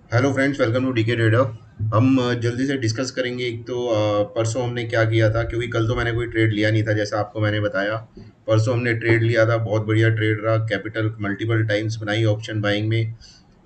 Hello friends, welcome to DK trader. हम जल्दी से डिस्कस करेंगे। एक तो परसों हमने क्या किया था, क्योंकि कल तो मैंने कोई ट्रेड लिया नहीं था जैसा आपको मैंने बताया। परसों हमने ट्रेड लिया था, बहुत बढ़िया ट्रेड रहा। कैपिटल मल्टीपल टाइम्स बनाई ऑप्शन बाइंग में।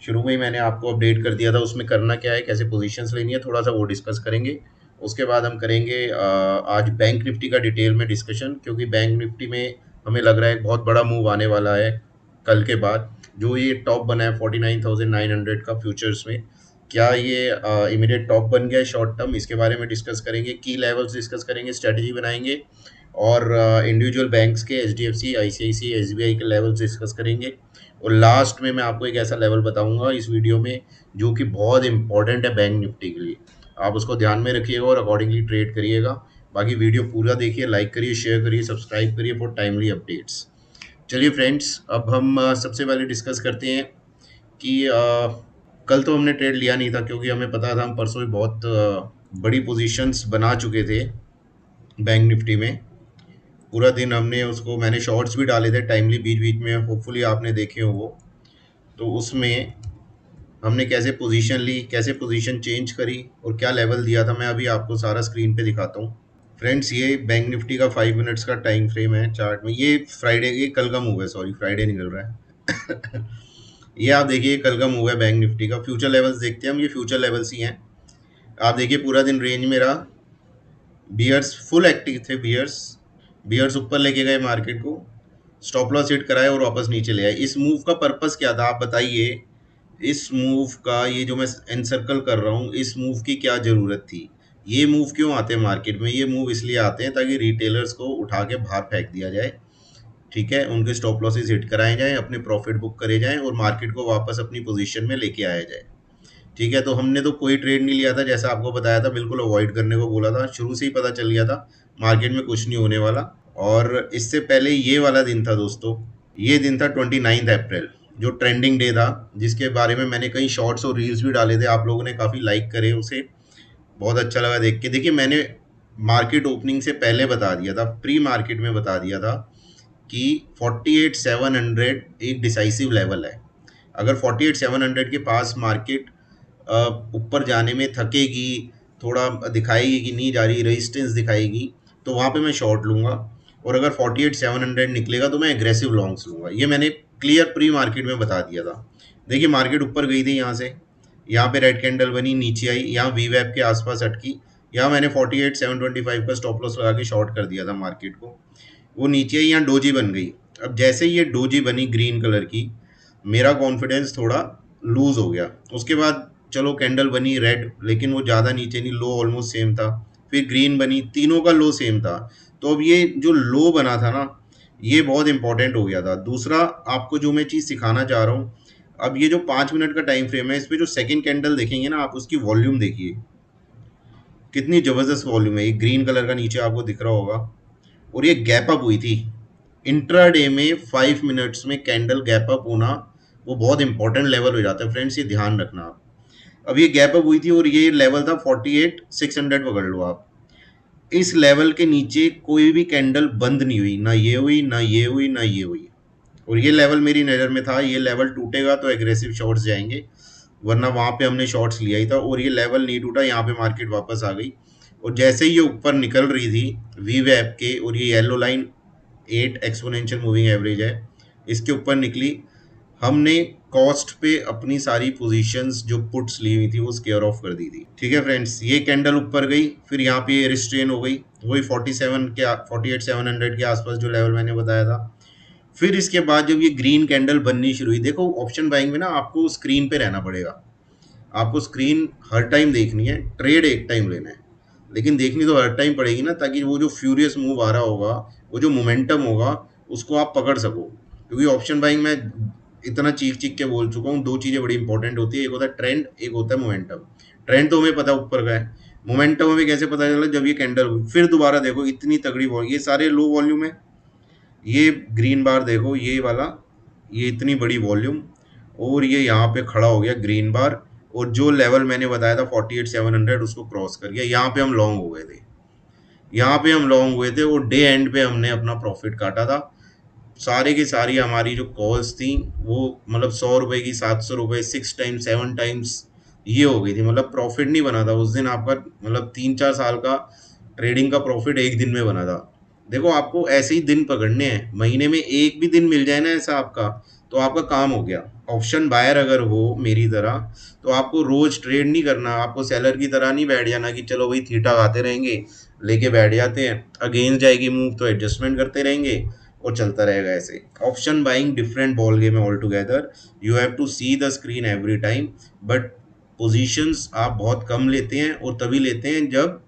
शुरू में ही मैंने आपको अपडेट कर दिया था उसमें करना क्या है, कैसे पोजीशंस लेनी है, थोड़ा सा वो डिस्कस करेंगे। उसके बाद हम करेंगे आज बैंक निफ्टी का डिटेल में डिस्कशन, क्योंकि बैंक निफ्टी में हमें लग रहा है एक बहुत बड़ा मूव आने वाला है कल के बाद। जो ये टॉप बना है 49,900 का फ्यूचर्स में, क्या ये इमीडिएट टॉप बन गया है शॉर्ट टर्म, इसके बारे में डिस्कस करेंगे। की लेवल्स डिस्कस करेंगे, स्ट्रेटजी बनाएंगे। और इंडिविजुअल बैंक्स के H D F C, I C I C, S B I के लेवल्स डिस्कस करेंगे। और लास्ट में मैं आपको एक ऐसा लेवल बताऊंगा इस वीडियो में जो कि बहुत इंपॉर्टेंट है बैंक निफ्टी के लिए। आप उसको ध्यान में रखिएगा और अकॉर्डिंगली ट्रेड करिएगा। बाकी वीडियो पूरा देखिए, लाइक करिए, शेयर करिए, सब्सक्राइब करिए फॉर टाइमली अपडेट्स। चलिए फ्रेंड्स, अब हम सबसे पहले डिस्कस करते हैं कि कल तो हमने ट्रेड लिया नहीं था, क्योंकि हमें पता था हम परसों ही बहुत बड़ी पोजीशंस बना चुके थे बैंक निफ्टी में। पूरा दिन हमने उसको, मैंने शॉर्ट्स भी डाले थे टाइमली बीच बीच में, होपफुली आपने देखे हो वो। तो उसमें हमने कैसे पोजीशन ली, कैसे पोजीशन चेंज करी और क्या लेवल दिया था, मैं अभी आपको सारा स्क्रीन पे दिखाता हूँ। फ्रेंड्स, ये बैंक निफ्टी का 5 मिनट्स का टाइम फ्रेम है चार्ट में। ये फ्राइडे, ये कल का मूव है, सॉरी फ्राइडे निकल रहा है। ये आप देखिए, कल का मूव है बैंक निफ्टी का। फ्यूचर लेवल्स देखते हैं हम, ये फ्यूचर लेवल्स ही हैं। आप देखिए पूरा दिन रेंज में रहा। बियर्स फुल एक्टिव थे, बियर्स बियर्स ऊपर लेके गए मार्केट को, स्टॉप लॉस हिट कराए और वापस नीचे ले आए। इस मूव का पर्पस क्या था, आप बताइए। इस मूव का, ये जो मैं एनसर्कल कर रहा हूँ, इस मूव की क्या ज़रूरत थी। ये मूव क्यों आते हैं मार्केट में? ये मूव इसलिए आते हैं ताकि रिटेलर्स को उठा के बाहर फेंक दिया जाए। ठीक है, उनके स्टॉप लॉसेस हिट कराए जाएँ, अपने प्रॉफिट बुक करे जाएँ और मार्केट को वापस अपनी पोजीशन में लेके आया जाए। ठीक है, तो हमने तो कोई ट्रेड नहीं लिया था, जैसा आपको बताया था, बिल्कुल अवॉइड करने को बोला था। शुरू से ही पता चल गया था मार्केट में कुछ नहीं होने वाला। और इससे पहले ये वाला दिन था दोस्तों, ये दिन था 29 अप्रैल, जो ट्रेंडिंग डे था, जिसके बारे में मैंने कई शॉर्ट्स और रील्स भी डाले थे। आप लोगों ने काफ़ी लाइक करे उसे, बहुत अच्छा लगा देख के। देखिए, मैंने मार्केट ओपनिंग से पहले बता दिया था, प्री मार्केट में बता दिया था कि 48,700 एक डिसाइसिव लेवल है। अगर 48,700 के पास मार्केट ऊपर जाने में थकेगी, थोड़ा दिखाएगी कि नहीं जा रही, रेजिस्टेंस दिखाएगी, तो वहाँ पे मैं शॉर्ट लूँगा। और अगर 48,700 निकलेगा तो मैं एग्रेसिव लॉन्ग्स लूँगा। ये मैंने क्लियर प्री मार्केट में बता दिया था। देखिए, मार्केट ऊपर गई थी यहाँ से, यहाँ पे रेड कैंडल बनी, नीचे आई, यहाँ वी वैप के आसपास अटकी। यहाँ मैंने 48,725 का स्टॉप लॉस लगा के शॉर्ट कर दिया था मार्केट को। वो नीचे आई, यहाँ डोजी बन गई। अब जैसे ही ये डोजी बनी ग्रीन कलर की, मेरा कॉन्फिडेंस थोड़ा लूज हो गया। उसके बाद चलो कैंडल बनी रेड, लेकिन वो ज़्यादा नीचे नहीं, लो ऑलमोस्ट सेम था। फिर ग्रीन बनी, तीनों का लो सेम था। तो अब ये जो लो बना था ना, ये बहुत इंपॉर्टेंट हो गया था। दूसरा, आपको जो मैं चीज़ सिखाना चाह रहा हूँ, अब ये जो 5 मिनट का टाइम फ्रेम है, इस पर जो सेकेंड कैंडल देखेंगे ना आप, उसकी वॉल्यूम देखिए, कितनी ज़बरदस्त वॉल्यूम है। ये ग्रीन कलर का नीचे आपको दिख रहा होगा, और ये गैप अप हुई थी। इंट्राडे में 5 मिनट्स में कैंडल गैप अप होना, वो बहुत इंपॉर्टेंट लेवल हो जाता है फ्रेंड्स, ये ध्यान रखना आप। अब ये गैप अप हुई थी और ये लेवल था 48,600, पकड़ लो आप। इस लेवल के नीचे कोई भी कैंडल बंद नहीं हुई, ना ये हुई, ना ये हुई, ना ये हुई। और ये लेवल मेरी नज़र में था, ये लेवल टूटेगा तो एग्रेसिव शॉर्ट्स जाएंगे, वरना वहाँ पे हमने शॉर्ट्स लिया ही था। और ये लेवल नहीं टूटा, यहाँ पे मार्केट वापस आ गई। और जैसे ही ये ऊपर निकल रही थी वी वेब के, और ये yellow line 8 exponential moving average है, इसके ऊपर निकली, हमने कॉस्ट पे अपनी सारी पोजीशंस जो पुट्स ली हुई थी वो स्केयर ऑफ कर दी थी। ठीक है फ्रेंड्स, ये कैंडल ऊपर गई, फिर यहाँ पे ये रिस्ट्रेन हो गई, वही 48,700 के आसपास जो लेवल मैंने बताया था। फिर इसके बाद जब ये ग्रीन कैंडल बननी शुरू हुई, देखो ऑप्शन बाइंग में ना आपको स्क्रीन पे रहना पड़ेगा। आपको स्क्रीन हर टाइम देखनी है, ट्रेड एक टाइम लेना है, लेकिन देखनी तो हर टाइम पड़ेगी ना, ताकि वो जो फ्यूरियस मूव आ रहा होगा, वो जो मोमेंटम होगा, उसको आप पकड़ सको। क्योंकि ऑप्शन बाइंग में इतना चीख चीख के बोल चुका हूँ, दो चीज़ें बड़ी इंपॉर्टेंट होती है, एक होता है ट्रेंड, एक होता है मोमेंटम। ट्रेंड तो हमें पता है ऊपर का है, मोमेंटम हमें कैसे पता चला, जब ये कैंडल हुई फिर दोबारा देखो, इतनी तगड़ी ये सारे लो वॉल्यूम है। ये ग्रीन बार देखो, ये वाला, ये इतनी बड़ी वॉल्यूम, और ये यहाँ पे खड़ा हो गया ग्रीन बार, और जो लेवल मैंने बताया था 48,700 उसको क्रॉस कर गया। यहाँ पे हम लॉन्ग हो गए थे, यहाँ पे हम लॉन्ग हुए थे, और डे एंड पे हमने अपना प्रॉफिट काटा था। सारे की सारी हमारी जो कॉल्स थी, वो मतलब 100 रुपये की, 700 रुपये, 6 टाइम्स 7 टाइम्स ये हो गई थी, मतलब प्रॉफिट नहीं बना था उस दिन आपका, मतलब 3-4 साल का ट्रेडिंग का प्रॉफिट एक दिन में बना था। देखो आपको ऐसे ही दिन पकड़ने हैं, महीने में एक भी दिन मिल जाए ना ऐसा आपका, तो आपका काम हो गया। ऑप्शन बायर अगर हो मेरी तरह, तो आपको रोज ट्रेड नहीं करना, आपको सेलर की तरह नहीं बैठ जाना कि चलो भाई थीटा खाते रहेंगे, लेके बैठ जाते हैं, अगेंस्ट जाएगी मूव तो एडजस्टमेंट करते रहेंगे और चलता रहेगा ऐसे। Option buying different ball game है all together. You have to see the screen every time, but positions आप बहुत कम लेते हैं और तभी लेते हैं जब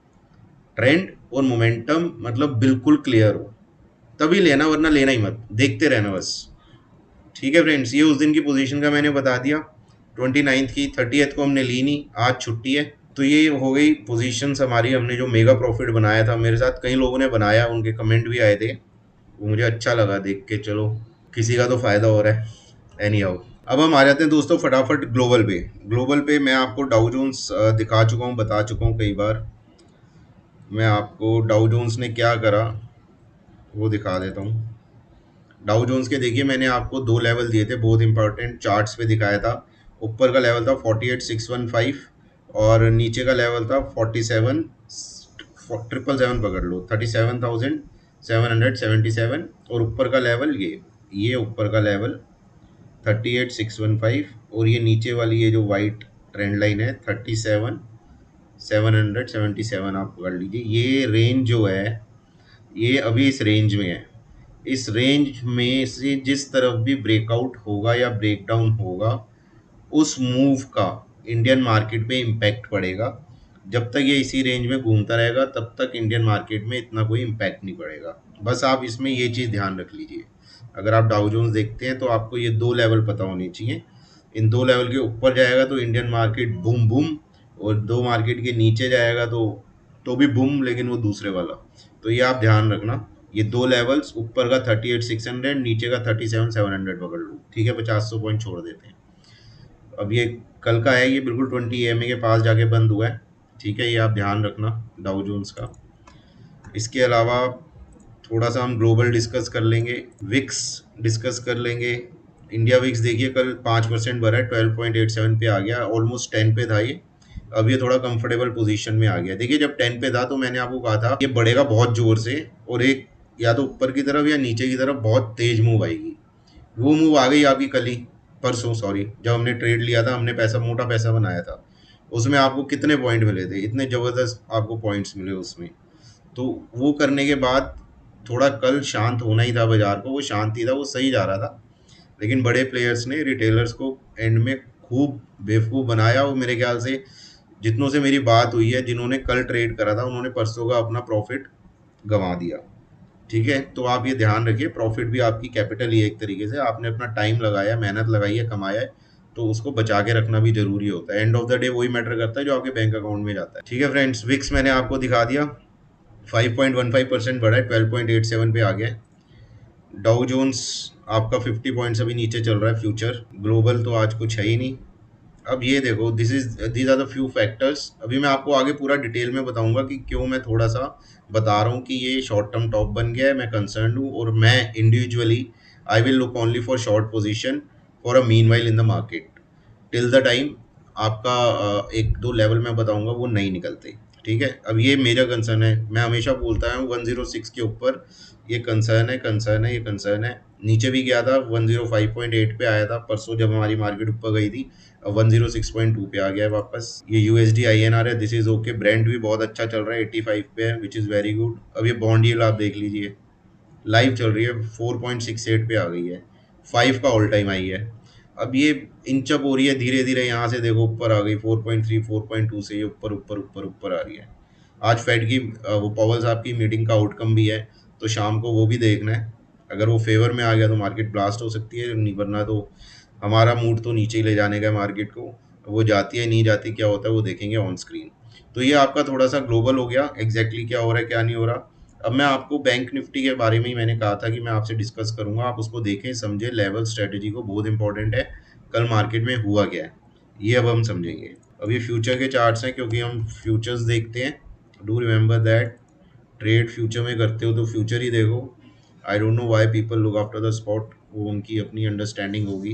ट्रेंड और मोमेंटम मतलब बिल्कुल क्लियर हो, तभी लेना, वरना लेना ही मत, देखते रहना बस। ठीक है फ्रेंड्स, ये उस दिन की पोजीशन का मैंने बता दिया। 29 की, 30th को हमने ली नहीं, आज छुट्टी है। तो ये हो गई पोजीशंस हमारी, हमने जो मेगा प्रॉफिट बनाया था, मेरे साथ कई लोगों ने बनाया, उनके कमेंट भी आए थे, वो मुझे अच्छा लगा देख के, चलो किसी का तो फायदा हो रहा है। एनी हाउ, अब हम आ जाते हैं दोस्तों फटाफट ग्लोबल पे। ग्लोबल पे मैं आपको डाउ जोन्स दिखा चुका हूँ, बता चुका हूँ कई बार। मैं आपको डाउ जोन्स ने क्या करा वो दिखा देता हूँ। डाउ जोन्स के देखिए, मैंने आपको दो लेवल दिए थे, बहुत इंपॉर्टेंट चार्ट्स पे दिखाया था। ऊपर का लेवल था 48,615 और नीचे का लेवल था 47, 777 पकड़ लो, 37,777, और ऊपर का लेवल ये ऊपर का लेवल 38,615, और ये नीचे वाली ये जो वाइट ट्रेंड लाइन है 37,777, आप पकड़ लीजिए। ये रेंज जो है, ये अभी इस रेंज में है। इस रेंज में से जिस तरफ भी ब्रेकआउट होगा या ब्रेकडाउन होगा, उस मूव का इंडियन मार्केट में इम्पैक्ट पड़ेगा। जब तक ये इसी रेंज में घूमता रहेगा तब तक इंडियन मार्केट में इतना कोई इम्पैक्ट नहीं पड़ेगा। बस आप इसमें ये चीज़ ध्यान रख लीजिए। अगर आप डाउ जोन्स देखते हैं तो आपको ये दो लेवल पता होने चाहिए। इन दो लेवल के ऊपर जाएगा तो इंडियन मार्केट बूम बूम, और दो मार्केट के नीचे जाएगा तो भी बूम, लेकिन वो दूसरे वाला। तो ये आप ध्यान रखना, ये दो लेवल्स, ऊपर का 38,600, नीचे का 37,700 पकड़ लो। ठीक है, 50 पॉइंट छोड़ देते हैं। अब ये कल का है, ये बिल्कुल 20 EMA के पास जाके बंद हुआ है। ठीक है, ये आप ध्यान रखना डाउ जोन्स का। इसके अलावा थोड़ा सा हम ग्लोबल डिस्कस कर लेंगे, विक्स डिस्कस कर लेंगे। इंडिया विक्स देखिए कल 5% बढ़ा है, 12.87 पे आ गया, ऑलमोस्ट 10 पे था ये। अब ये थोड़ा कंफर्टेबल पोजीशन में आ गया। देखिए जब 10 पे था तो मैंने आपको कहा था ये बढ़ेगा बहुत जोर से, और एक या तो ऊपर की तरफ या नीचे की तरफ बहुत तेज मूव आएगी। वो मूव आ गई आपकी कल ही, परसों सॉरी, जब हमने ट्रेड लिया था, हमने पैसा, मोटा पैसा बनाया था। उसमें आपको कितने पॉइंट मिले थे, इतने ज़बरदस्त आपको पॉइंट्स मिले उसमें। तो वो करने के बाद थोड़ा कल शांत होना ही था बाजार को, वो शांति था, वो सही जा रहा था। लेकिन बड़े प्लेयर्स ने रिटेलर्स को एंड में खूब बेवकूफ़ बनाया। वो मेरे ख्याल से जितनों से मेरी बात हुई है, जिन्होंने कल ट्रेड करा था, उन्होंने परसों का अपना प्रॉफिट गंवा दिया। ठीक है, तो आप ये ध्यान रखिए, प्रॉफिट भी आपकी कैपिटल ही है एक तरीके से। आपने अपना टाइम लगाया, मेहनत लगाई है, कमाया है, तो उसको बचा के रखना भी जरूरी होता है। एंड ऑफ द डे वही मैटर करता है जो आपके बैंक अकाउंट में जाता है। ठीक है फ्रेंड्स, विक्स मैंने आपको दिखा दिया, 5.15% बढ़ा है, 12.87 पे आ गया है। डाउ जोन्स आपका 50 पॉइंट्स अभी नीचे चल रहा है फ्यूचर। ग्लोबल तो आज कुछ है ही नहीं। अब ये देखो, these are the few factors. अभी मैं आपको आगे पूरा डिटेल में बताऊंगा कि क्यों मैं थोड़ा सा बता रहा हूँ कि ये शॉर्ट टर्म टॉप बन गया है, मैं कंसर्न हूँ, और मैं individually I will look only for short position for a mean while in the market till the time आपका एक दो लेवल मैं बताऊंगा वो नहीं निकलते। ठीक है, अब ये मेजर कंसर्न है, मैं हमेशा बोलता हूँ 106 के ऊपर ये कंसर्न है, कंसर्न है, ये कंसर्न है। नीचे भी गया था, 105.8 पे आया था परसों जब हमारी मार्केट ऊपर गई थी, अब 106.2 पे आ गया है वापस। ये यूएसडी INR है, दिस इज ओके। ब्रांड भी बहुत अच्छा चल रहा है, 85 पे है, विच इज़ वेरी गुड। अब ये बॉन्ड यील्ड आप देख लीजिए, लाइव चल रही है, 4.68 पे आ गई है, 5 का ऑल टाइम हाई है। अब ये इंचअप हो रही है धीरे धीरे, यहाँ से देखो ऊपर आ गई 4.3, 4.2 से ये ऊपर ऊपर ऊपर ऊपर आ रही है। आज फेड की वो पॉवल साहब की मीटिंग का आउटकम भी है, तो शाम को वो भी देखना है। अगर वो फेवर में आ गया तो मार्केट ब्लास्ट हो सकती है, नहीं वरना तो हमारा मूड तो नीचे ही ले जाने का मार्केट को। वो जाती है नहीं जाती क्या होता है वो देखेंगे ऑन स्क्रीन। तो ये आपका थोड़ा सा ग्लोबल हो गया, एग्जैक्टली क्या हो रहा है क्या नहीं हो रहा। अब मैं आपको बैंक निफ्टी के बारे में ही मैंने कहा था कि मैं आपसे डिस्कस करूंगा, आप उसको देखें समझें, लेवल स्ट्रेटेजी को, बहुत इंपॉर्टेंट है कल मार्केट में हुआ क्या है, ये अब हम समझेंगे। अब ये फ्यूचर के चार्ट्स हैं, क्योंकि हम फ्यूचर्स देखते हैं। Do remember that, trade future में करते हो तो फ्यूचर ही देखो। I don't know why people look after the spot, वो उनकी अपनी अंडरस्टैंडिंग होगी।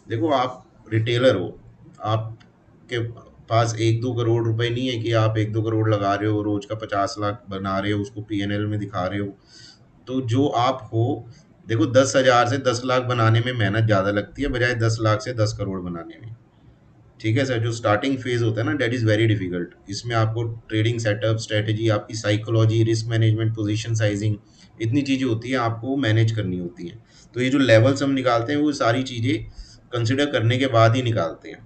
देखो आप रिटेलर हो, आपके पास 1-2 करोड़ रुपए नहीं है कि आप 1-2 करोड़ लगा रहे हो, रोज का 50 लाख बना रहे हो, उसको पीएनएल में दिखा रहे हो। तो जो आप हो, देखो 10,000 से 10 लाख बनाने में मेहनत ज़्यादा लगती है बजाय 10 लाख से 10 करोड़ बनाने में। ठीक है सर, जो स्टार्टिंग फेज होता है ना, दैट इज़ वेरी डिफिकल्ट। इसमें आपको ट्रेडिंग सेटअप, स्ट्रेटेजी, आपकी psychology, risk management, position sizing, इतनी चीज़ें होती हैं आपको मैनेज करनी होती हैं। तो ये जो लेवल्स हम निकालते हैं वो सारी चीज़ें कंसिडर करने के बाद ही निकालते हैं।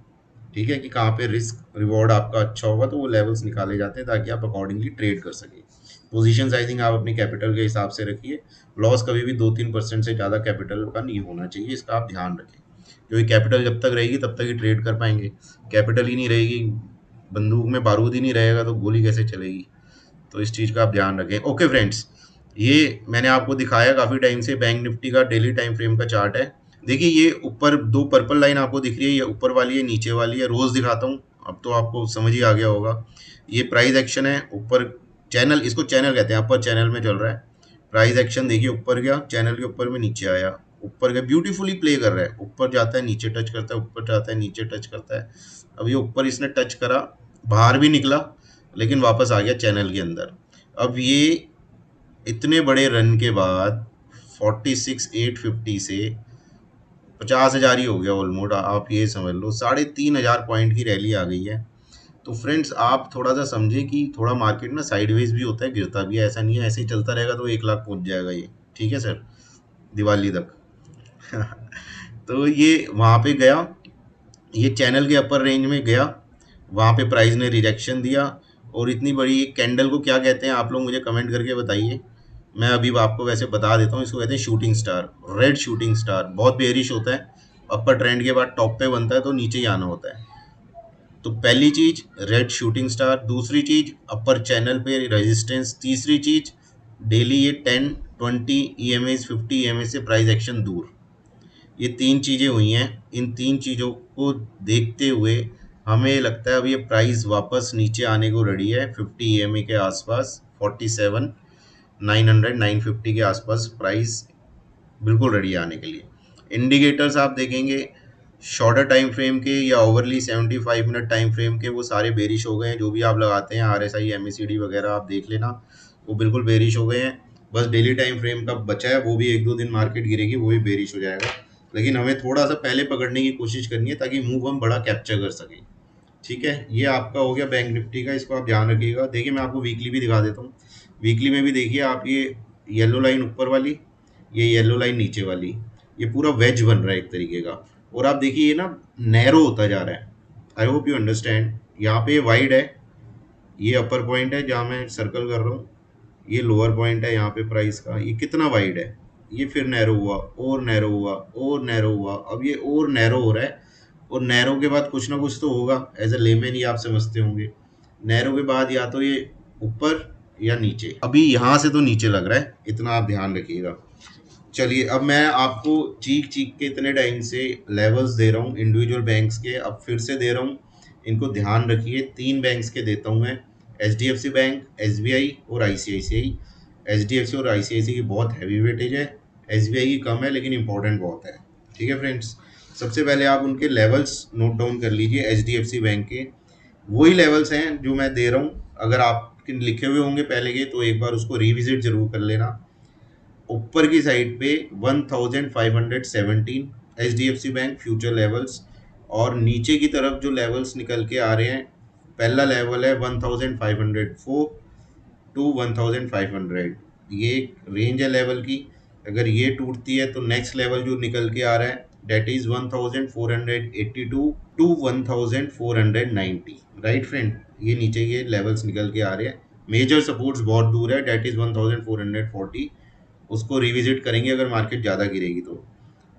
ठीक है, कि कहाँ पे रिस्क रिवॉर्ड आपका अच्छा होगा, तो वो लेवल्स निकाले जाते हैं ताकि आप अकॉर्डिंगली ट्रेड कर सकें। पोजीशन साइजिंग आप अपनी कैपिटल के हिसाब से रखिए। लॉस कभी भी 2-3% से ज़्यादा कैपिटल का नहीं होना चाहिए, इसका आप ध्यान रखें, क्योंकि कैपिटल जब तक रहेगी तब तक ही ट्रेड कर पाएंगे। कैपिटल ही नहीं रहेगी, बंदूक में बारूद ही नहीं रहेगा तो गोली कैसे चलेगी। तो इस चीज़ का आप ध्यान रखें। ओके फ्रेंड्स, ये मैंने आपको दिखाया काफ़ी टाइम से बैंक निफ्टी का डेली टाइम फ्रेम का चार्ट है। देखिए ये ऊपर दो पर्पल लाइन आपको दिख रही है, ये ऊपर वाली है, नीचे वाली है। रोज दिखाता हूँ, अब तो आपको समझ ही आ गया होगा। ये प्राइस एक्शन है, ऊपर चैनल, इसको चैनल कहते हैं, अपर चैनल में चल रहा है। प्राइस एक्शन देखिए, ऊपर गया, चैनल के ऊपर में नीचे आया, ऊपर गया, ब्यूटीफुली प्ले कर रहा है। ऊपर जाता है, नीचे टच करता है, ऊपर जाता है, नीचे टच करता है। अब ये ऊपर इसने टच करा, बाहर भी निकला, लेकिन वापस आ गया चैनल के अंदर। अब ये इतने बड़े रन के बाद 46,850 से 50,000 ही हो गया ऑलमोस्ट, आप ये समझ लो 3,500 पॉइंट की रैली आ गई है। तो फ्रेंड्स आप थोड़ा सा समझे कि थोड़ा मार्केट ना साइडवेज भी होता है, गिरता भी है, ऐसा नहीं है ऐसे ही चलता रहेगा तो 1 लाख पहुंच जाएगा ये। ठीक है सर, दिवाली तक। तो ये वहां पे गया, ये चैनल के अपर रेंज में गया, वहां पे प्राइस ने रिजेक्शन दिया। और इतनी बड़ी कैंडल को क्या कहते हैं आप लोग मुझे कमेंट करके बताइए। मैं अभी आपको वैसे बता देता हूँ, इसको कहते हैं shooting star, red shooting star. बहुत बेरिश होता है, अपर ट्रेंड के बाद टॉप पे बनता है तो नीचे ही आना होता है। तो पहली चीज रेड शूटिंग स्टार, दूसरी चीज अपर चैनल पे रेजिस्टेंस, तीसरी चीज डेली ये 10, 20 EMA 50 EMA से प्राइस एक्शन दूर। ये तीन चीजें हुई हैं। इन तीन चीजों को देखते हुए हमें लगता है अब ये प्राइस वापस नीचे आने को रेडी है 50 EMA के आसपास, 47,900 950 के आसपास प्राइस बिल्कुल रेडी है आने के लिए। इंडिकेटर्स आप देखेंगे शॉर्टर टाइम फ्रेम के या ओवरली 75 मिनट टाइम फ्रेम के, वो सारे बेरिश हो गए हैं। जो भी आप लगाते हैं RSI MACD वगैरह आप देख लेना, वो बिल्कुल बेरिश हो गए हैं। बस डेली टाइम फ्रेम का बचा है, वो भी 1-2 दिन मार्केट गिरेगी, वो भी बेरिश हो जाएगा। लेकिन हमें थोड़ा सा पहले पकड़ने की कोशिश करनी है ताकि मूव हम बड़ा कैप्चर कर सकें। ठीक है, ये आपका हो गया बैंक निफ्टी का, इसको आप ध्यान रखिएगा। देखिए मैं आपको वीकली भी दिखा देता हूँ। वीकली में भी देखिए आप, ये येलो लाइन ऊपर वाली, ये येलो लाइन नीचे वाली, ये पूरा वेज बन रहा है एक तरीके का। और आप देखिए ये ना नैरो होता जा रहा है। I hope you understand. यहाँ पे वाइड है, ये अपर पॉइंट है जहाँ मैं सर्कल कर रहा हूँ, ये लोअर पॉइंट है यहाँ पे प्राइस का। ये कितना वाइड है, ये फिर नैरो हुआ और नैरो हुआ और नैरो हुआ, अब ये और नैरो हो रहा है। और नैरो के बाद कुछ ना कुछ तो होगा, एज ए लेमैन ही आप समझते होंगे। नैरो के बाद या तो ये ऊपर या नीचे, अभी यहाँ से तो नीचे लग रहा है, इतना आप ध्यान रखिएगा। चलिए अब मैं आपको चीख चीख के इतने टाइम से लेवल्स दे रहा हूँ इंडिविजुअल बैंक्स के, अब फिर से दे रहा हूँ, इनको ध्यान रखिए। 3 बैंक्स के देता हूँ मैं, HDFC बैंक, SBI और ICICI। HDFC और ICICI की बहुत हैवी वेटेज है, SBI की कम है लेकिन इंपॉर्टेंट बहुत है। ठीक है फ्रेंड्स, सबसे पहले आप उनके लेवल्स नोट डाउन कर लीजिए। HDFC बैंक के वही लेवल्स हैं जो मैं दे रहा हूँ, अगर आपके लिखे हुए होंगे पहले के तो एक बार उसको रिविजिट जरूर कर लेना। ऊपर की साइड पे 1517 HDFC बैंक फ्यूचर लेवल्स, और नीचे की तरफ जो लेवल्स निकल के आ रहे हैं, पहला लेवल है 1504 टू 1500। ये रेंज है लेवल की, अगर ये टूटती है तो नेक्स्ट लेवल जो निकल के आ रहा है date is 1482 to 1490। Right friend, ये नीचे ये लेवल्स निकल के आ रहे हैं। मेजर सपोर्ट्स बहुत दूर है, डेट इज 1440, उसको रिविजिट करेंगे अगर मार्केट ज़्यादा गिरेगी तो।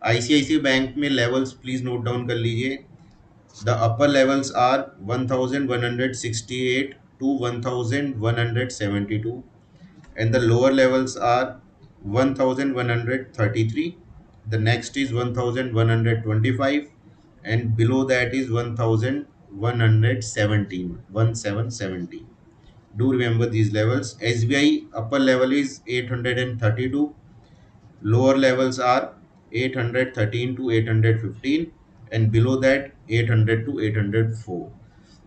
ICICI बैंक में लेवल्स प्लीज़ नोट डाउन कर लीजिए। The upper levels are 1168 to 1172 and the lower levels are 1133, the next is 1125 and below that is 1117, 1770. Do remember these levels. SBI upper level is 832, lower levels are 813 to 815 and below that 800 to 804.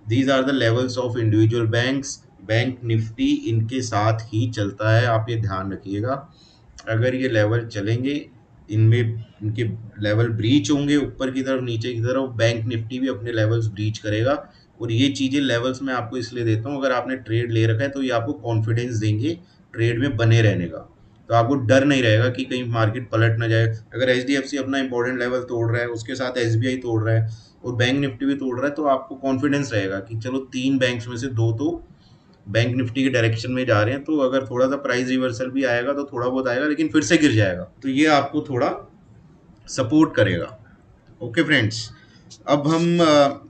These are the levels of individual banks. Bank Nifty इनके साथ ही चलता है, आप ये ध्यान रखिएगा। अगर ये लेवल चलेंगे, इनमें इनके लेवल ब्रीच होंगे ऊपर की तरफ नीचे की तरफ, बैंक निफ्टी भी अपने लेवल्स ब्रीच करेगा। और ये चीज़ें लेवल्स मैं आपको इसलिए देता हूँ, अगर आपने ट्रेड ले रखा है तो ये आपको कॉन्फिडेंस देंगे ट्रेड में बने रहने का। तो आपको डर नहीं रहेगा कि कहीं मार्केट पलट ना जाए। अगर एचडीएफसी अपना इंपॉर्टेंट लेवल तोड़ रहा है, उसके साथ एसबीआई तोड़ रहा है और बैंक निफ्टी भी तोड़ रहा है, तो आपको कॉन्फिडेंस रहेगा कि चलो 3 बैंक्स में से 2 तो बैंक निफ्टी के डायरेक्शन में जा रहे हैं। तो अगर थोड़ा सा प्राइस रिवर्सल भी आएगा तो थोड़ा बहुत आएगा, लेकिन फिर से गिर जाएगा, तो ये आपको थोड़ा सपोर्ट करेगा। ओके फ्रेंड्स, अब हम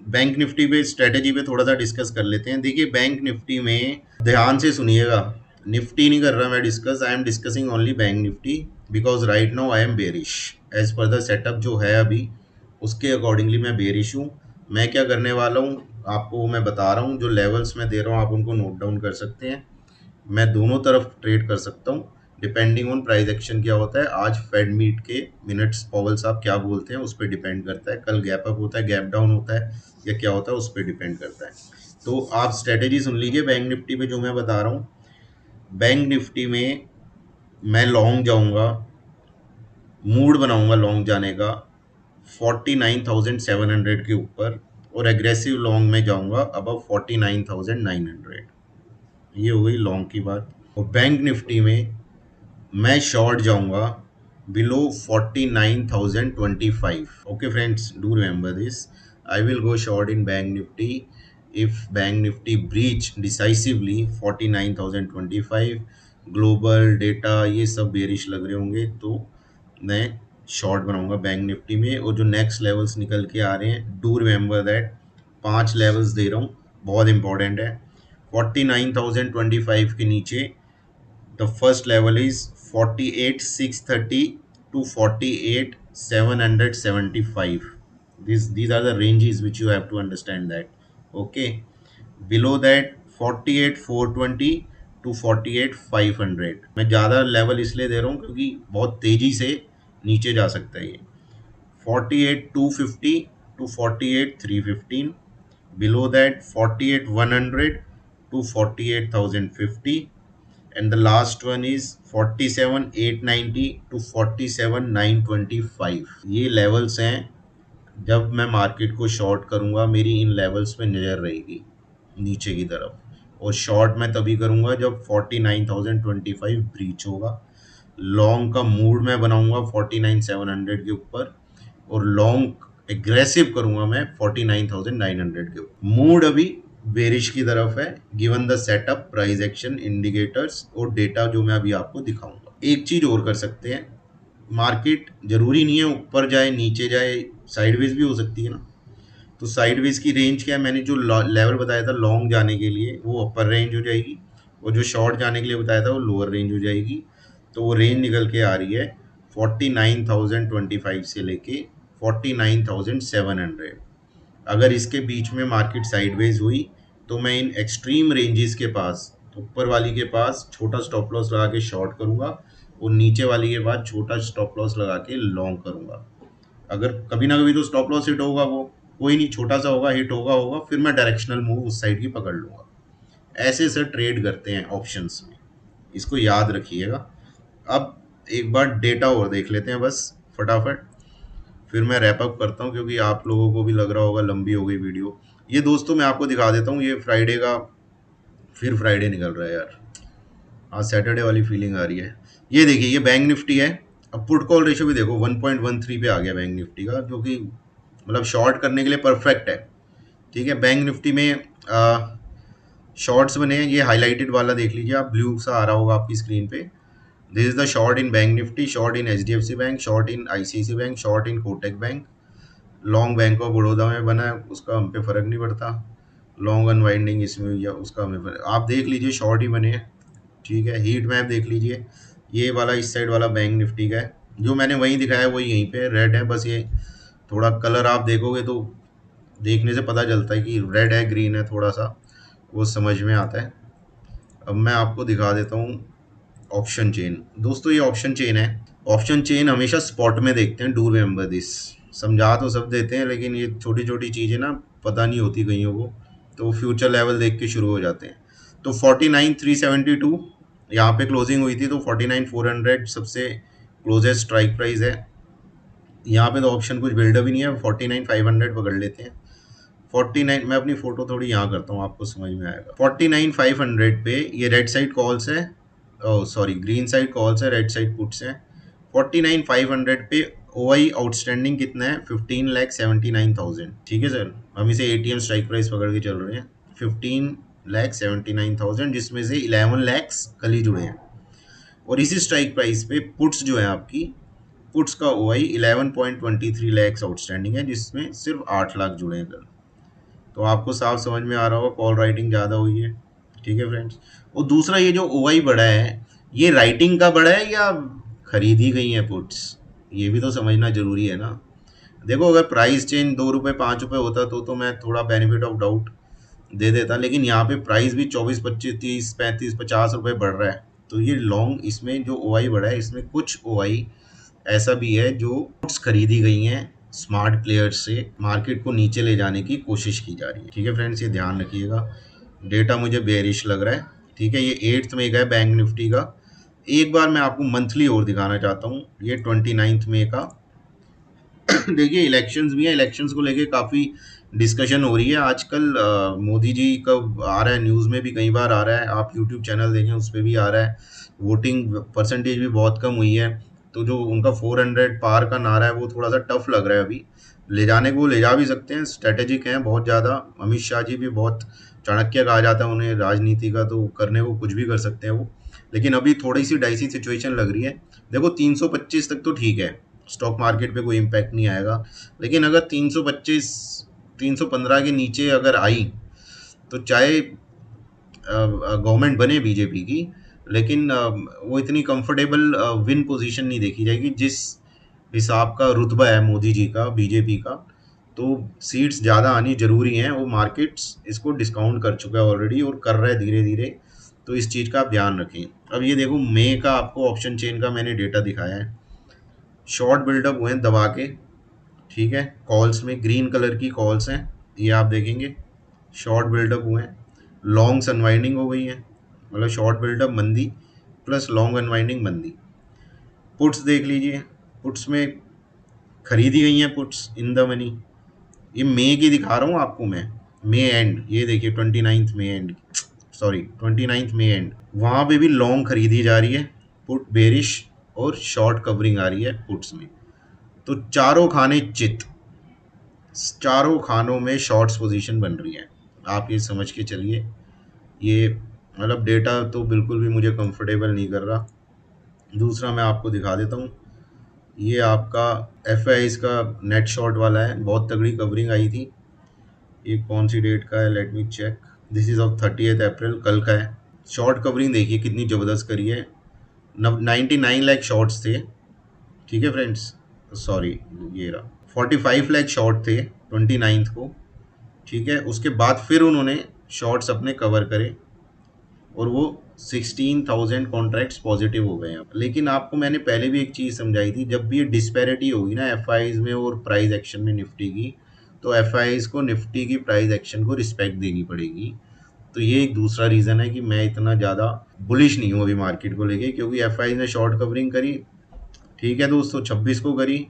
बैंक निफ्टी पे स्ट्रेटेजी पे थोड़ा सा डिस्कस कर लेते हैं। देखिए बैंक निफ्टी में ध्यान से सुनिएगा, निफ्टी नहीं कर रहा मैं discuss, I am discussing only bank Nifty because right now I am bearish. As per the setup जो है अभी, उसके अकॉर्डिंगली मैं बेरिश हूँ। मैं क्या करने वाला हूँ आपको मैं बता रहा हूँ, जो लेवल्स मैं दे रहा हूँ आप उनको नोट डाउन कर सकते हैं। मैं दोनों तरफ ट्रेड कर सकता हूँ, डिपेंडिंग ऑन प्राइस एक्शन क्या होता है। आज फेड मीट के मिनट्स पॉवल साहब क्या बोलते हैं उस पर डिपेंड करता है। कल गैप अप होता है, गैप डाउन होता है, या क्या होता है उस पर डिपेंड करता है। तो आप स्ट्रेटेजी सुन लीजिए बैंक निफ्टी में जो मैं बता रहा हूँ। बैंक निफ्टी में मैं लॉन्ग जाऊंगा, मूड बनाऊंगा लॉन्ग जाने का 49,700 के ऊपर, और एग्रेसिव लॉन्ग में जाऊंगा अबव 49,900। ये हो गई लॉन्ग की बात। और बैंक निफ्टी में मैं शॉर्ट जाऊंगा below 49,025। Okay friends, do remember this. I will go short in bank Nifty if bank Nifty breach decisively 49,025। Global data ये सब बेरिश लग रहे होंगे तो मैं शॉर्ट बनाऊंगा बैंक निफ्टी में। और जो नेक्स्ट लेवल्स निकल के आ रहे हैं, डू रिमेंबर दैट, 5 लेवल्स दे रहा हूँ, बहुत इंपॉर्टेंट है। 49,025 के नीचे the first level is 48,630 to 48,775. These are the ranges which you have to understand that. Okay, below that 48,420 to 48,500। मैं ज़्यादा लेवल इसलिए दे रहा हूँ क्योंकि बहुत तेज़ी से नीचे जा सकता है ये। 48,250 to 48,315। below that 48,100 to 48,050। and the last one is 47,890 to 47,925। ये लेवल्स हैं, जब मैं मार्केट को शॉर्ट करूंगा मेरी इन लेवल्स पे नज़र रहेगी नीचे की तरफ। और शॉर्ट मैं तभी करूंगा जब 49,025 ब्रीच होगा। लॉन्ग का मूड मैं बनाऊंगा 49,700 के ऊपर, और लॉन्ग एग्रेसिव करूंगा मैं 49,900 के ऊपर। मूड अभी बेरिश की तरफ है, given the setup, price action, indicators और डेटा जो मैं अभी आपको दिखाऊंगा। एक चीज और कर सकते हैं, मार्केट जरूरी नहीं है ऊपर जाए नीचे जाए, साइडवेज भी हो सकती है ना। तो साइडवेज की रेंज क्या है, मैंने जो लेवल बताया था लॉन्ग जाने के लिए वो अपर रेंज हो जाएगी, और जो शॉर्ट जाने के लिए बताया था वो लोअर रेंज हो जाएगी। तो वो रेंज निकल के आ रही है 49,025 से लेके 49,700। अगर इसके बीच में मार्केट साइडवेज हुई तो मैं इन एक्सट्रीम रेंजेस के पास, ऊपर वाली के पास छोटा स्टॉप लॉस लगा के शॉर्ट करूंगा, और नीचे वाली के पास छोटा स्टॉप लॉस लगा के लॉन्ग करूंगा। अगर कभी ना कभी तो स्टॉप लॉस हिट होगा, वो कोई नहीं, छोटा सा होगा, हिट होगा, फिर मैं डायरेक्शनल मूव उस साइड की पकड़ लूंगा। ऐसे से ट्रेड करते हैं ऑप्शंस में, इसको याद रखिएगा। अब एक बार डेटा और देख लेते हैं बस फटाफट, फिर मैं रैप अप करता हूँ क्योंकि आप लोगों को भी लग रहा होगा लंबी हो गई वीडियो। ये दोस्तों मैं आपको दिखा देता हूँ, ये फ्राइडे का, फिर फ्राइडे निकल रहा है यार, आज सैटरडे वाली फीलिंग आ रही है। ये देखिए ये बैंक निफ्टी है। अब पुट कॉल रेशियो भी देखो 1.13 पे आ गया बैंक निफ्टी का, जो कि मतलब शॉर्ट करने के लिए परफेक्ट है। ठीक है, बैंक निफ्टी में शॉर्ट्स बने हैं, ये हाईलाइटेड वाला देख लीजिए आप, ब्लू सा आ रहा होगा आपकी स्क्रीन पे। This is the short in bank Nifty, short in HDFC bank, short in ICICI bank, short in Kotak bank. Long bank of Baroda में बना है, उसका हम पे फर्क नहीं पड़ता। लॉन्ग अनवाइंडिंग इसमें या उसका हमें फर्क, आप देख लीजिए शॉर्ट ही बने हैं। ठीक है, हीट मैप देख लीजिए, ये वाला इस साइड वाला बैंक निफ्टी का है, जो मैंने वहीं दिखाया वही यहीं पे रेड है। बस ये थोड़ा कलर आप देखोगे तो देखने से पता चलता है कि रेड है ग्रीन है, थोड़ा सा वो समझ में आता है। अब मैं आपको दिखा देता हूँ ऑप्शन चेन। दोस्तों ये ऑप्शन चेन है, ऑप्शन चेन हमेशा स्पॉट में देखते हैं, डू रिमेंबर दिस। समझा तो सब देते हैं लेकिन ये छोटी छोटी चीज़ें ना पता नहीं होती कईयों को, तो फ्यूचर लेवल देख के शुरू हो जाते हैं। तो 49,372 यहाँ पे क्लोजिंग हुई थी, तो 49,400 सबसे क्लोजेस्ट स्ट्राइक प्राइस है। यहाँ पे तो ऑप्शन कुछ बिल्डअप ही नहीं है, 49,500 पकड़ लेते हैं। 49, मैं अपनी फोटो थोड़ी यहाँ करता हूँ, आपको समझ में आएगा। 49,500 पे ये रेड साइड कॉल्स है, सॉरी ग्रीन साइड कॉल्स है, रेड साइड पुट्स हैं। 49,500 पे ओआई आउटस्टैंडिंग कितना है, 15,79,000। ठीक है सर, हम इसे एटीएम स्ट्राइक प्राइस पकड़ के चल रहे हैं, 15,79,000, जिसमें से 11 लाख कल ही जुड़े हैं। और इसी स्ट्राइक प्राइस पे पुट्स जो है आपकी, पुट्स का ओआई 11.23 लाख आउटस्टैंडिंग है, जिसमें सिर्फ 8 लाख जुड़े हैं कल। तो आपको साफ समझ में आ रहा होगा कॉल राइटिंग ज़्यादा हुई है। ठीक है फ्रेंड्स। और दूसरा, ये जो ओआई बढ़ा है, ये राइटिंग का बढ़ा है या खरीदी गई है पुट्स, ये भी तो समझना जरूरी है ना। देखो, अगर प्राइस चेंज 2 रुपये 5 रुपये होता तो मैं थोड़ा बेनिफिट ऑफ डाउट दे देता, लेकिन यहाँ पे प्राइस भी 24, 25, 30, 35, 50 रुपये बढ़ रहा है। तो ये लॉन्ग, इसमें जो ओआई बढ़ा है, इसमें कुछ ओआई ऐसा भी है जो पुट्स खरीदी गई हैं स्मार्ट प्लेयर्स से, मार्केट को नीचे ले जाने की कोशिश की जा रही है। ठीक है फ्रेंड्स, ये ध्यान रखिएगा। डेटा मुझे बेरिश लग रहा है। ठीक है, ये 8th में का बैंक निफ्टी का। एक बार मैं आपको मंथली और दिखाना चाहता हूँ, ये 29 मई का। देखिए, इलेक्शंस भी हैं, इलेक्शंस को लेके काफ़ी डिस्कशन हो रही है आजकल। मोदी जी का आ रहा है, न्यूज़ में भी कई बार आ रहा है, आप यूट्यूब चैनल देखें उस पर भी आ रहा है। वोटिंग परसेंटेज भी बहुत कम हुई है, तो जो उनका 400 पार का नारा है वो थोड़ा सा टफ लग रहा है। अभी ले जाने को ले जा भी सकते हैं, स्ट्रेटेजिक हैं बहुत ज़्यादा। अमित शाह जी भी बहुत चाणक्य कहा जाता है उन्हें राजनीति का, तो करने को कुछ भी कर सकते हैं वो। लेकिन अभी थोड़ी सी डाइसी सिचुएशन लग रही है। देखो, 325 तक तो ठीक है, स्टॉक मार्केट पे कोई इम्पैक्ट नहीं आएगा। लेकिन अगर 325 315 के नीचे अगर आई, तो चाहे गवर्नमेंट बने बीजेपी की, लेकिन वो इतनी कंफर्टेबल विन पोजीशन नहीं देखी जाएगी जिस हिसाब का रुतबा है मोदी जी का, बीजेपी का। तो सीट्स ज़्यादा आनी जरूरी हैं, वो मार्केट्स इसको डिस्काउंट कर चुका है ऑलरेडी और कर रहा है धीरे धीरे। तो इस चीज़ का आप ध्यान रखें। अब ये देखो, मई का आपको ऑप्शन चेन का मैंने डेटा दिखाया है। शॉर्ट बिल्डअप हुए हैं दबा के। ठीक है, कॉल्स में ग्रीन कलर की कॉल्स हैं, ये आप देखेंगे शॉर्ट बिल्डअप हुए हैं। लॉन्ग्स अनवाइंडिंग हो गई है, मतलब शॉर्ट बिल्डअप मंदी प्लस लॉन्ग अनवाइंडिंग मंदी। पुट्स देख लीजिए, पुट्स में खरीदी गई हैं पुट्स इन द मनी। ये मई की दिखा रहा हूँ आपको मैं, मई एंड, ये देखिए 29 मई एंड, सॉरी 29 मई एंड, वहाँ पे भी लॉन्ग खरीदी जा रही है, पुट बेरिश और शॉर्ट कवरिंग आ रही है पुट्स में। तो चारों खाने चित, चारों खानों में शॉर्ट्स पोजीशन बन रही है। आप ये समझ के चलिए, ये मतलब डेटा तो बिल्कुल भी मुझे कंफर्टेबल नहीं कर रहा। दूसरा मैं आपको दिखा देता हूँ, ये आपका एफ का नेट शॉर्ट वाला है, बहुत तगड़ी कवरिंग आई थी। ये कौन सी डेट का है, let me check, this is of 30 April, कल का है। शॉर्ट कवरिंग देखिए कितनी ज़बरदस्त करी है, 99 लाख शॉर्ट्स थे। ठीक है फ्रेंड्स, सॉरी ये रहा, 45 लाख शॉर्ट थे 29 को। ठीक है, उसके बाद फिर उन्होंने शॉर्ट्स अपने कवर करे और वो 16,000 कॉन्ट्रैक्ट्स पॉजिटिव हो गए हैं। लेकिन आपको मैंने पहले भी एक चीज़ समझाई थी, जब भी ये डिस्पैरिटी होगी ना एफ में और प्राइस एक्शन में निफ्टी की, तो एफ को निफ्टी की प्राइस एक्शन को रिस्पेक्ट देनी पड़ेगी। तो ये एक दूसरा रीज़न है कि मैं इतना ज़्यादा बुलिश नहीं हूँ अभी मार्केट को लेके, क्योंकि एफ ने शॉर्ट कवरिंग करी। ठीक है दोस्तों, 26 को करी,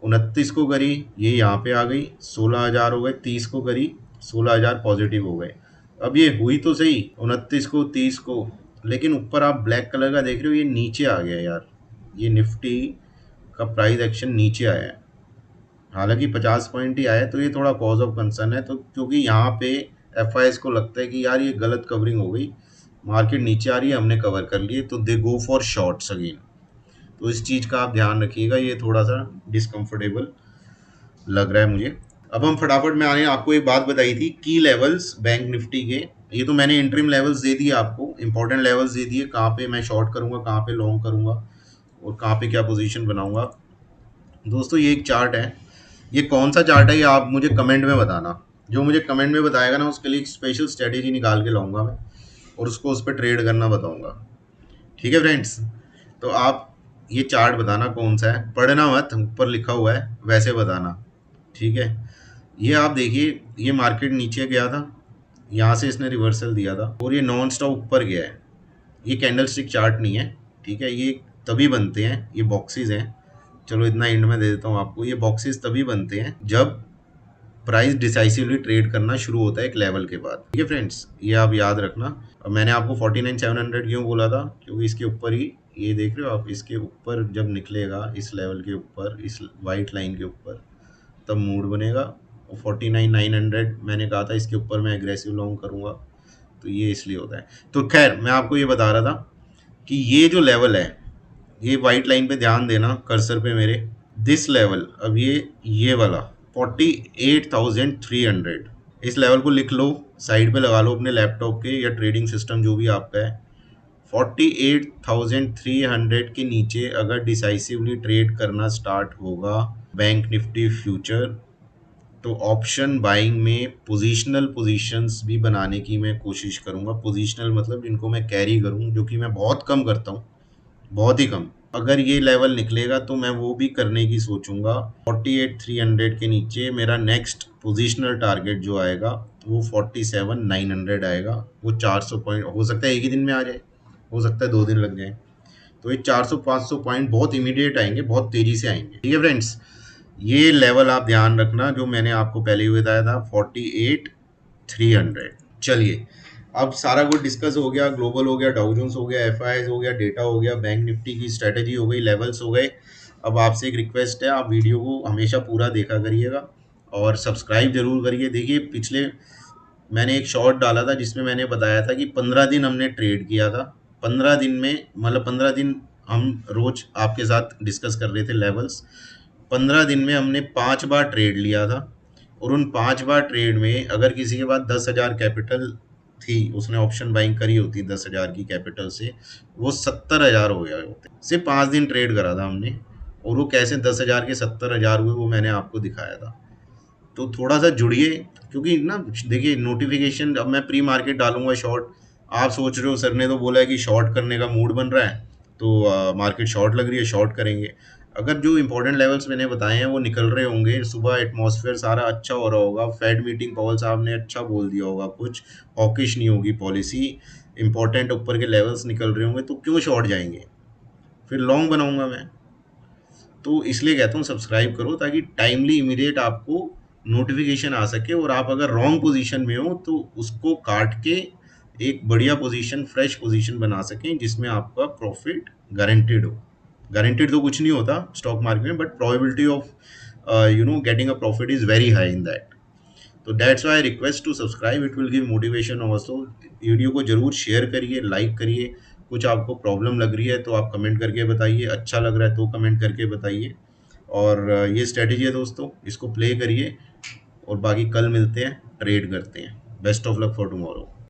29 को करी, ये यहाँ पे आ गई, 16,000 हो गए, 30 को करी, 16,000 पॉजिटिव हो गए। अब ये हुई तो सही 29 को, 30 को, लेकिन ऊपर आप ब्लैक कलर का देख रहे हो, ये नीचे आ गया यार, ये निफ्टी का प्राइस एक्शन नीचे आया है। हालांकि 50 पॉइंट ही आया है, तो ये थोड़ा कॉज ऑफ कंसर्न है। तो क्योंकि यहाँ पे एफ को लगता है कि यार ये गलत कवरिंग हो गई, मार्केट नीचे आ रही है, हमने कवर कर लिए, तो दे गो फॉर शॉर्ट्स अगेन। तो इस चीज़ का आप ध्यान रखिएगा, ये थोड़ा सा डिसकंफर्टेबल लग रहा है मुझे। अब हम फटाफट में आने, आपको एक बात बताई थी की लेवल्स बैंक निफ्टी के, ये तो मैंने इंटरिम लेवल्स दे दिए आपको, इंपॉर्टेंट लेवल्स दे दिए, कहाँ पे मैं शॉर्ट करूँगा, कहाँ पे लॉन्ग करूँगा और कहाँ पे क्या पोजीशन बनाऊँगा। दोस्तों, ये एक चार्ट है, ये कौन सा चार्ट है ये आप मुझे कमेंट में बताना। जो मुझे कमेंट में बताएगा ना, उसके लिए एक स्पेशल स्ट्रेटेजी निकाल के लाऊंगा मैं और उसको उस पर ट्रेड करना बताऊंगा। ठीक है फ्रेंड्स, तो आप ये चार्ट बताना कौन सा है, पढ़ना मत, ऊपर लिखा हुआ है वैसे बताना। ठीक है, ये आप देखिए, ये मार्केट नीचे गया था, यहाँ से इसने रिवर्सल दिया था और ये नॉन स्टॉप ऊपर गया है। ये कैंडलस्टिक चार्ट नहीं है, ठीक है, ये तभी बनते हैं, ये बॉक्सेस हैं। चलो इतना एंड में दे देता हूँ आपको, ये बॉक्सेस तभी बनते हैं जब प्राइस डिसाइसिवली ट्रेड करना शुरू होता है एक लेवल के बाद। ठीक है फ्रेंड्स, ये आप याद रखना। अब मैंने आपको 49,700 क्यों बोला था, क्योंकि इसके ऊपर ही, ये देख रहे हो आप, इसके ऊपर जब निकलेगा इस लेवल के ऊपर, इस वाइट लाइन के ऊपर, तब मूड बनेगा। और 49,900 मैंने कहा था इसके ऊपर मैं एग्रेसिव लॉन्ग करूँगा, तो ये इसलिए होता है। तो खैर मैं आपको ये बता रहा था कि ये जो लेवल है, ये वाइट लाइन पे ध्यान देना कर्सर पे मेरे, दिस लेवल, अब ये वाला 48,300, इस लेवल को लिख लो, साइड पे लगा लो अपने लैपटॉप के या ट्रेडिंग सिस्टम जो भी आपका है। 48,300 के नीचे अगर डिसाइसिवली ट्रेड करना स्टार्ट होगा बैंक निफ्टी फ्यूचर, तो ऑप्शन बाइंग में पोजीशनल पोजीशंस भी बनाने की मैं कोशिश करूंगा। पोजीशनल मतलब जिनको मैं कैरी करूं, जो कि मैं बहुत कम करता हूं, बहुत ही कम। अगर ये लेवल निकलेगा तो मैं वो भी करने की सोचूंगा। 48,300 के नीचे मेरा नेक्स्ट पोजीशनल टारगेट जो आएगा वो 47,900 आएगा। वो 400 पॉइंट हो सकता है एक ही दिन में आ जाए, हो सकता है 2 दिन लग जाए। तो ये 400-500 पॉइंट बहुत इमीडिएट आएंगे, बहुत तेजी से आएंगे। ठीक है फ्रेंड्स, ये लेवल आप ध्यान रखना जो मैंने आपको पहले ही बताया था, 48,300। चलिए, अब सारा कुछ डिस्कस हो गया, ग्लोबल हो गया, डाउ जोन्स हो गया, एफआईआईज हो गया, डेटा हो गया, बैंक निफ्टी की स्ट्रेटेजी हो गई, लेवल्स हो गए। अब आपसे एक रिक्वेस्ट है, आप वीडियो को हमेशा पूरा देखा करिएगा और सब्सक्राइब जरूर करिए। देखिए पिछले मैंने एक शॉर्ट डाला था जिसमें मैंने बताया था कि 15 दिन हमने ट्रेड किया था। 15 दिन में, मतलब 15 दिन हम रोज आपके साथ डिस्कस कर रहे थे लेवल्स। 15 दिन में हमने 5 बार ट्रेड लिया था, और उन 5 बार ट्रेड में अगर किसी के पास 10,000 कैपिटल थी, उसने ऑप्शन बाइंग करी होती 10,000 की कैपिटल से, वो 70,000 हो गए होते। सिर्फ 5 दिन ट्रेड करा था हमने, और वो कैसे 10,000 के 70,000 हुए वो मैंने आपको दिखाया था। तो थोड़ा सा जुड़िए, क्योंकि ना देखिए नोटिफिकेशन, अब मैं प्री मार्केट डालूंगा शॉर्ट, आप सोच रहे हो सर ने तो बोला है कि शॉर्ट करने का मूड बन रहा है, तो मार्केट शॉर्ट लग रही है, शॉर्ट करेंगे। अगर जो इंपॉर्टेंट लेवल्स मैंने बताए हैं वो निकल रहे होंगे, सुबह एटमॉस्फेयर सारा अच्छा हो रहा होगा, फेड मीटिंग पॉल साहब ने अच्छा बोल दिया होगा, कुछ हॉकिश नहीं होगी पॉलिसी, इंपॉर्टेंट ऊपर के लेवल्स निकल रहे होंगे, तो क्यों शॉर्ट जाएंगे, फिर लॉन्ग बनाऊंगा मैं। तो इसलिए कहता हूँ सब्सक्राइब करो, ताकि टाइमली इमीडिएट आपको नोटिफिकेशन आ सके, और आप अगर रॉन्ग पोजीशन में हो तो उसको काट के एक बढ़िया पोजीशन, फ्रेश पोजीशन बना सकें जिसमें आपका प्रॉफिट गारंटेड हो। गारंटेड तो कुछ नहीं होता स्टॉक मार्केट में, but probability of getting a profit is very high in that. तो that's why request to subscribe, it will give motivation also. Video को जरूर शेयर करिए, लाइक करिए। कुछ आपको प्रॉब्लम लग रही है तो आप कमेंट करके बताइए, अच्छा लग रहा है तो कमेंट करके बताइए। और ये स्ट्रेटेजी है दोस्तों, इसको प्ले करिए, और बाकी कल मिलते हैं, ट्रेड करते हैं। Best of luck for tomorrow.